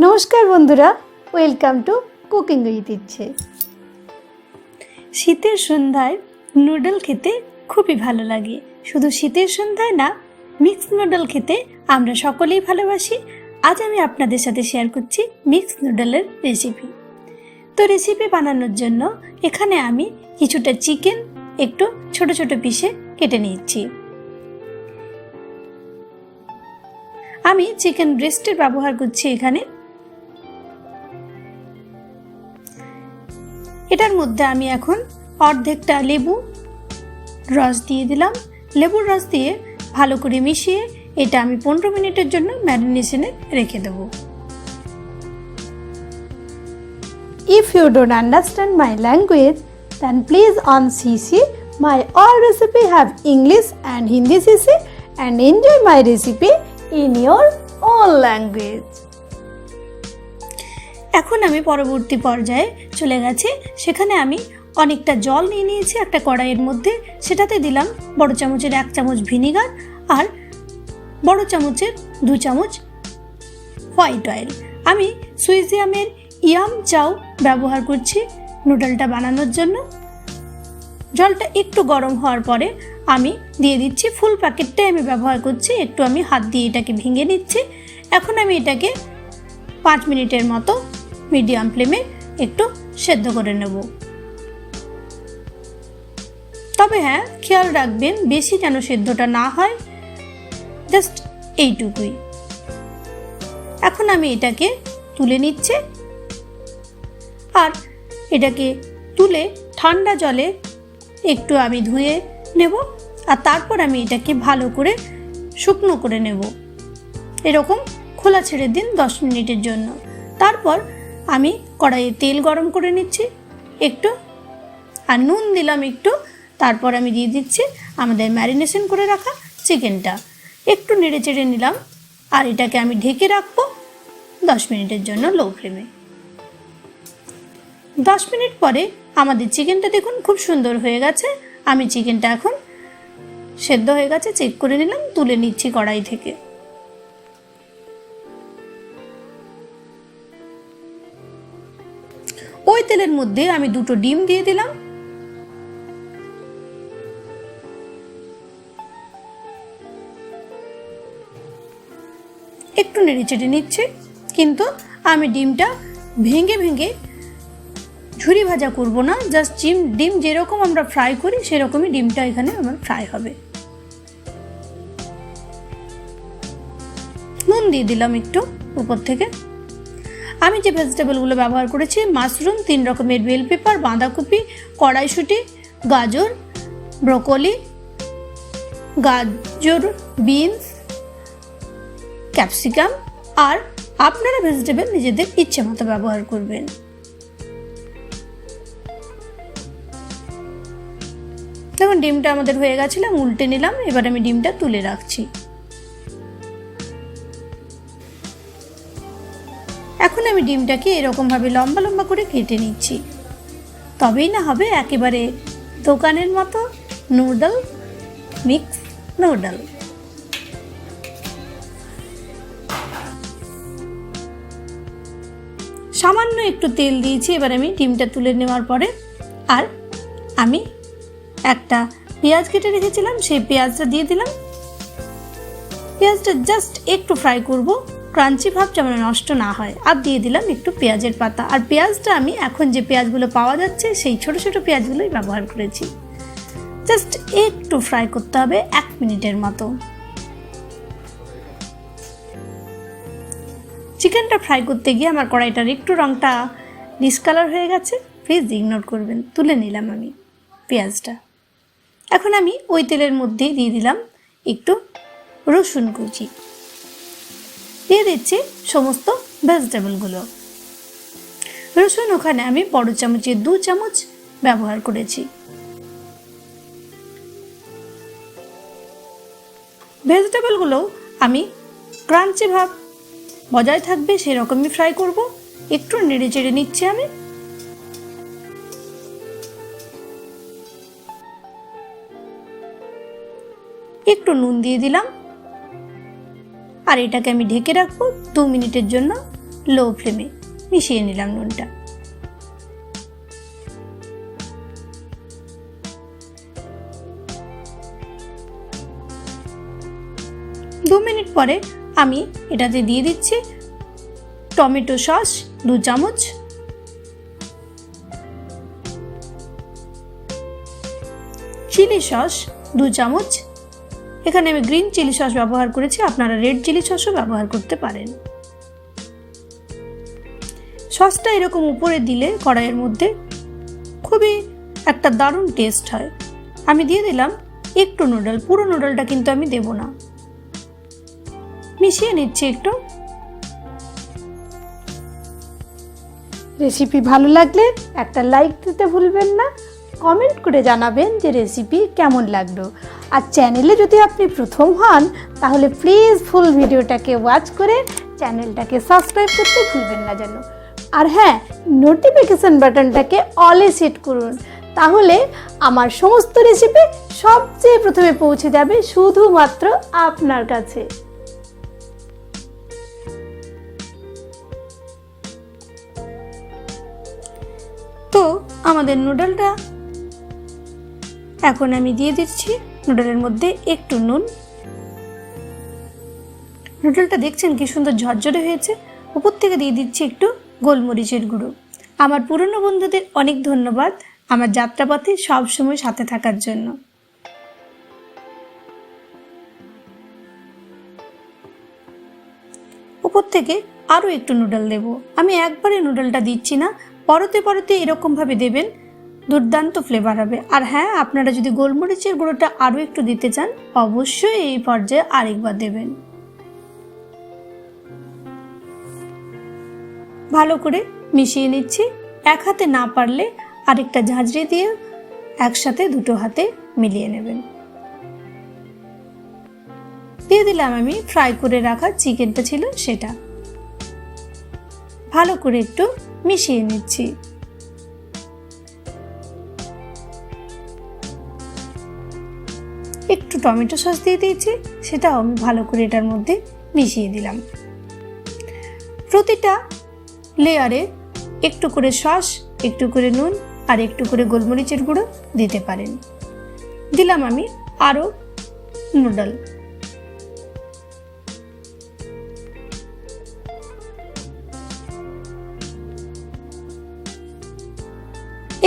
নমস্কার বন্ধুরা, welcome to cooking with ইচ্ছে। শীতের সন্ধ্যায় নুডল খেতে খুবই ভালো লাগে। শুধু শীতের সন্ধ্যায় না, মিক্স নুডল খেতে আমরা সকলেই ভালোবাসি। আজ আমি আপনাদের সাথে শেয়ার করছি মিক্স নুডলের রেসিপি। তো রেসিপি বানানোর জন্য এখানে আমি কিছুটা চিকেন একটু ছোট ছোট পিসে কেটে নিচ্ছি। আমি চিকেন ব্রেস্টের ব্যবহার করছি এখানে। এটার মধ্যে আমি এখন অর্ধেকটা লেবু রস দিয়ে দিলাম। লেবুর রস দিয়ে ভালো করে মিশিয়ে এটা আমি 15 মিনিটের জন্য ম্যারিনেশনে রেখে দেব। If you don't understand my language, then please on CC. My all recipe have English and Hindi CC and enjoy my recipe in your own language. এখন আমি পরবর্তী পর্যায়ে চলে গেছি। সেখানে আমি অনেকটা জল নিয়ে নিয়েছি একটা কড়াইয়ের মধ্যে। সেটাতে দিলাম বড় চামচের 1 চামচ ভিনিগার আর বড় চামচের 2 চামচ হোয়াইট অয়েল। আমি সুইজিয়ামের ইয়াম চাউ ব্যবহার করছি নুডলটা বানানোর জন্য। জলটা একটু গরম হওয়ার পরে আমি দিয়ে দিচ্ছি ফুল প্যাকেটটাই আমি ব্যবহার করছি। একটু আমি হাত দিয়ে এটাকে ভেঙে নিচ্ছি। এখন আমি এটাকে 5 মিনিটের মতো মিডিয়াম ফ্লেমে একটু সেদ্ধ করে নেব। তবে হ্যাঁ, খেয়াল রাখবেন বেশি যেন সেদ্ধটা না হয়, জাস্ট এইটুকুই। এখন আমি এটাকে তুলে নিচ্ছি আর এটাকে তুলে ঠান্ডা জলে একটু আমি ধুয়ে নেব আর তারপর আমি এটাকে ভালো করে শুকনো করে নেব। এরকম খোলা ছেড়ে দিন 10 মিনিটের জন্য। তারপর আমি কড়াইয়ে তেল গরম করে নিচ্ছি একটু আর নুন দিলাম একটু। তারপর আমি দিয়ে দিচ্ছি আমাদের ম্যারিনেশন করে রাখা চিকেনটা। একটু নেড়ে চেড়ে নিলাম আর এটাকে আমি ঢেকে রাখবো 10 মিনিটের জন্য লো ফ্লেমে। 10 মিনিট পরে আমাদের চিকেনটা দেখুন খুব সুন্দর হয়ে গেছে। আমি চিকেনটা এখন সেদ্ধ হয়ে গেছে চেক করে নিলাম, তুলে নিচ্ছি কড়াই থেকে। ওই তেলের মধ্যে আমি 2টো ডিম দিয়ে দিলাম। একটু নেড়ে চেড়ে নিচ্ছি, কিন্তু আমি ডিমটা ভেঙে ভেঙে ঝুরি ভাজা করব না। জাস্ট ডিম যেরকম আমরা ফ্রাই করি সেরকমই ডিমটা এখানে আমার ফ্রাই হবে। নুন দিয়ে দিলাম একটু উপর থেকে। আমি যে ভেজিটেবলগুলো ব্যবহার করেছি, মাশরুম, 3 রকমের বেল পেপার, বাঁধাকপি, কড়াইশুঁটি, গাজর, ব্রোকলি, গাজর, বিনস, ক্যাপসিকাম আর আপনারা ভেজিটেবল নিজেদের ইচ্ছে মতো ব্যবহার করবেন। দেখুন ডিমটা আমাদের হয়ে গেছিল, উল্টে নিলাম। এবার আমি ডিমটা তুলে রাখছি। এখন আমি ডিমটাকে এরকমভাবে লম্বা লম্বা করে কেটে নিচ্ছি। তবেই না হবে একেবারে দোকানের মতো নুডল, মিক্স নুডল। সামান্য একটু তেল দিয়েছি। এবার আমি ডিমটা তুলে নেওয়ার পরে আর আমি একটা পেঁয়াজ কেটে রেখেছিলাম, সেই পেঁয়াজটা দিয়ে দিলাম। পেঁয়াজটা জাস্ট একটু ফ্রাই করব, ক্রাঞ্চি ভাব যেন নষ্ট না হয়। আর দিয়ে দিলাম একটু পেঁয়াজের পাতা। আর পেঁয়াজটা আমি এখন যে পেঁয়াজগুলো পাওয়া যাচ্ছে সেই ছোট ছোট পেঁয়াজগুলোই ব্যবহার করেছি। জাস্ট একটু ফ্রাই করতে হবে 1 মিনিটের মতো। চিকেনটা ফ্রাই করতে গিয়ে আমার কড়াইটার একটু রঙটা ডিসকালার হয়ে গেছে, প্লিজ ইগনোর করবেন। তুলে নিলাম আমি পেঁয়াজটা। এখন আমি ওই তেলের মধ্যেই দিয়ে দিলাম একটু রসুন কুচি, দিয়ে দিচ্ছি সমস্ত ভেজিটেবলগুলো। রসুন ওখানে আমি বড় চামচের 2 চামচ ব্যবহার করেছি। ভেজিটেবলগুলো আমি ক্রাঞ্চি ভাব বজায় থাকবে সেরকমই ফ্রাই করব। একটু নেড়ে চেড়ে নিচ্ছি আমি। একটু নুন দিয়ে দিলাম আর এটাকে আমি ঢেকে রাখবো 2 মিনিটের জন্য লো ফ্লেমে মিশিয়ে নিলাম নুনটা। দু মিনিট পরে আমি এটাতে দিয়ে দিচ্ছি টমেটো সস 2 চামচ, চিলি সস 2 চামচ। এখানে আমি গ্রিন চিলি সস ব্যবহার করেছি, আপনারা রেড চিলি সসও ব্যবহার করতে পারেন। সসটা এরকম উপরে দিলে কড়াইয়ের মধ্যে খুবই একটা দারুণ টেস্ট হয়। আমি দিয়ে দিলাম একটু নুডল, পুরো নুডলটা কিন্তু আমি দেব না। মিশিয়ে নিচ্ছি একটু। রেসিপি ভালো লাগলে একটা লাইক দিতে ভুলবেন না, কমেন্ট করে জানাবেন যে রেসিপি কেমন লাগলো। আর চ্যানেলে যদি আপনি প্রথম হন তাহলে প্লিজ ফুল ভিডিওটাকে ওয়াচ করে চ্যানেলটাকে সাবস্ক্রাইব করতে ভুলবেন না যেন। আর হ্যাঁ, নোটিফিকেশন বাটনটাকে অলে সেট করুন, তাহলে আমার সমস্ত রেসিপি সবচেয়ে প্রথমে পৌঁছে যাবে শুধুমাত্র আপনার কাছে। তো আমাদের নুডলটা এখন আমি দিয়ে দিচ্ছি নুডলের মধ্যে একটু নুন। নুডলটা দেখছেন কি সুন্দর ঝরঝরে হয়েছে। উপর থেকে দিয়ে দিচ্ছি একটু গোলমরিচের গুঁড়ো। আমার পুরনো বন্ধুদের অনেক ধন্যবাদ আমার যাত্রাপথে সবসময় সাথে থাকার জন্য। উপর থেকে আরও একটু নুডল দেব। আমি একবারে নুডলটা দিচ্ছি না, পরতে পরতে এরকমভাবে দেবেন, দুর্দান্ত ফ্লেভার হবে। আর হ্যাঁ, আপনারা যদি গোলমরিচের গুঁড়োটা আরও একটু দিতে চান অবশ্যই এই পর্যায়ে আরেকবার দেবেন। ভালো করে মিশিয়ে নিচ্ছি। এক হাতে না পারলে আরেকটা ঝাঁঝরি দিয়ে একসাথে দুটো হাতে মিলিয়ে নেবেন। দিয়ে দিলাম আমি ফ্রাই করে রাখা চিকেনটা ছিল সেটা। ভালো করে একটু মিশিয়ে নিচ্ছি। একটু টমেটো সস দিয়ে দিয়েছি, সেটাও আমি ভালো করে এটার মধ্যে মিশিয়ে দিলাম। প্রতিটা লেয়ারে একটু করে সস, একটু করে নুন আর একটু করে গোলমরিচের গুঁড়ো দিতে পারেন। দিলাম আমি আরও নুডল।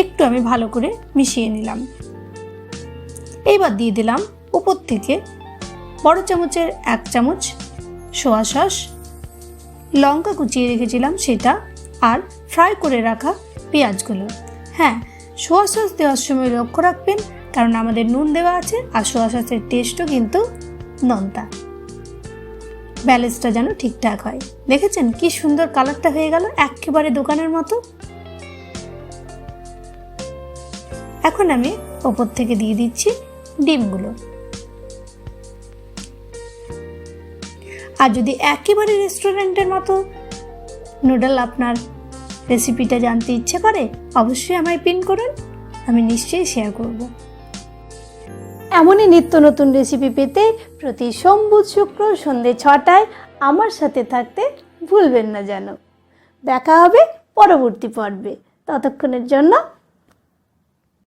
একটু আমি ভালো করে মিশিয়ে নিলাম। এইবার দিয়ে দিলাম উপর থেকে বড় চামচের 1 চামচ সোয়া সস, লঙ্কা কুচিয়ে রেখেছিলাম সেটা, আর ফ্রাই করে রাখা পেঁয়াজগুলো। হ্যাঁ, সোয়া সস দেওয়ার সময় লক্ষ্য রাখবেন, কারণ আমাদের নুন দেওয়া আছে আর সোয়া সসের টেস্টও কিন্তু নোনতা। ব্যালেন্সটা যেন ঠিকঠাক হয়। দেখেছেন কি সুন্দর কালারটা হয়ে গেল, একেবারে দোকানের মতো। এখন আমি ওপর থেকে দিয়ে দিচ্ছি ডিমগুলো। আর যদি একেবারে রেস্টুরেন্টের মতো নুডল আপনার রেসিপিটা জানতে ইচ্ছে করে অবশ্যই আমায় পিন করুন, আমি নিশ্চয়ই শেয়ার করব। এমনই নিত্য নতুন রেসিপি পেতে প্রতি সোম, বুধ, শুক্র সন্ধ্যে 6টায় আমার সাথে থাকতে ভুলবেন না যেন। দেখা হবে পরবর্তী পর্বে। ততক্ষণের জন্য